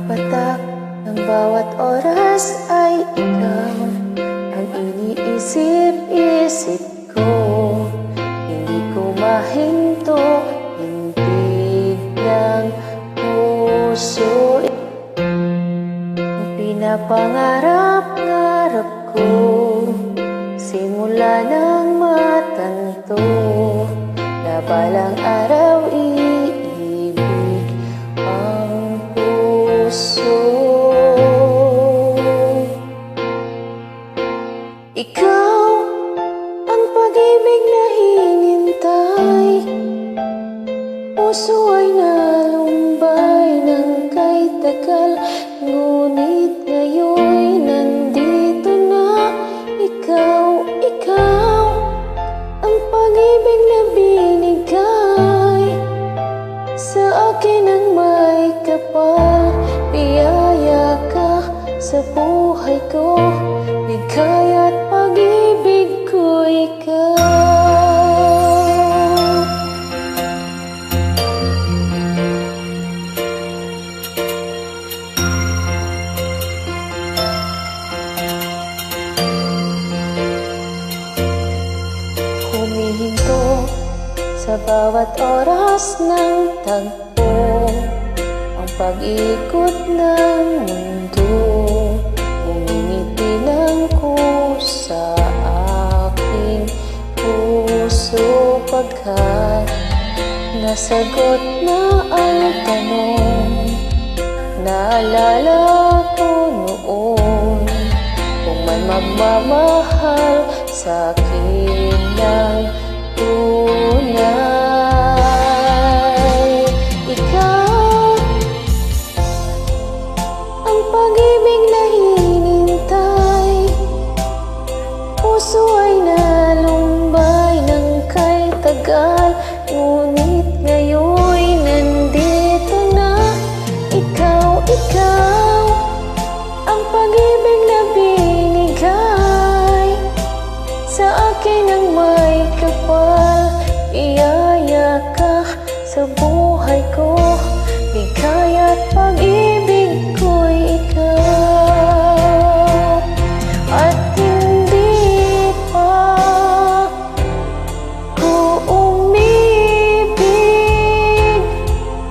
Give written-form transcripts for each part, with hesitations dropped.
patak ng bawat oras ay ikaw ang iniisip-isip ko. Hindi ko mahinto, hintig ng puso. Pinapangarap-ngarap ko simula ng matanto na balang araw iibig ang puso. Ikaw ang pag-ibig na hinintay, puso ay nalumbay ng kay tagal, ngunit ngayon'y nandito na. Ikaw ang pag-ibig na binigay sa akin ang may kapal. Biyaya ka sa buhay ko, ligaya't pag-ibig ko ikaw. Humihinto sa bawat oras ng tagpo ang pag-ikot ng mundo. Ngumingiti ng kusa aking puso pagkat nasagot na ang tanong. Naalala ko noon kung may magmamahal sa akin ng tunay. Ikaw ang pag-ibig na hinintay, puso ay nalumbay ng kay tagal, ngunit ngayon'y nandito na. Ikaw ang pag-ibig na binigay sa akin ang may kapal. Iyaya ka sa buhay ko, ligaya't pag-ibig ko'y ikaw. At hindi pa ko umibig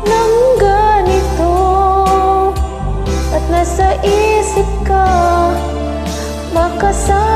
ng ganito, at nasa isip ka makasama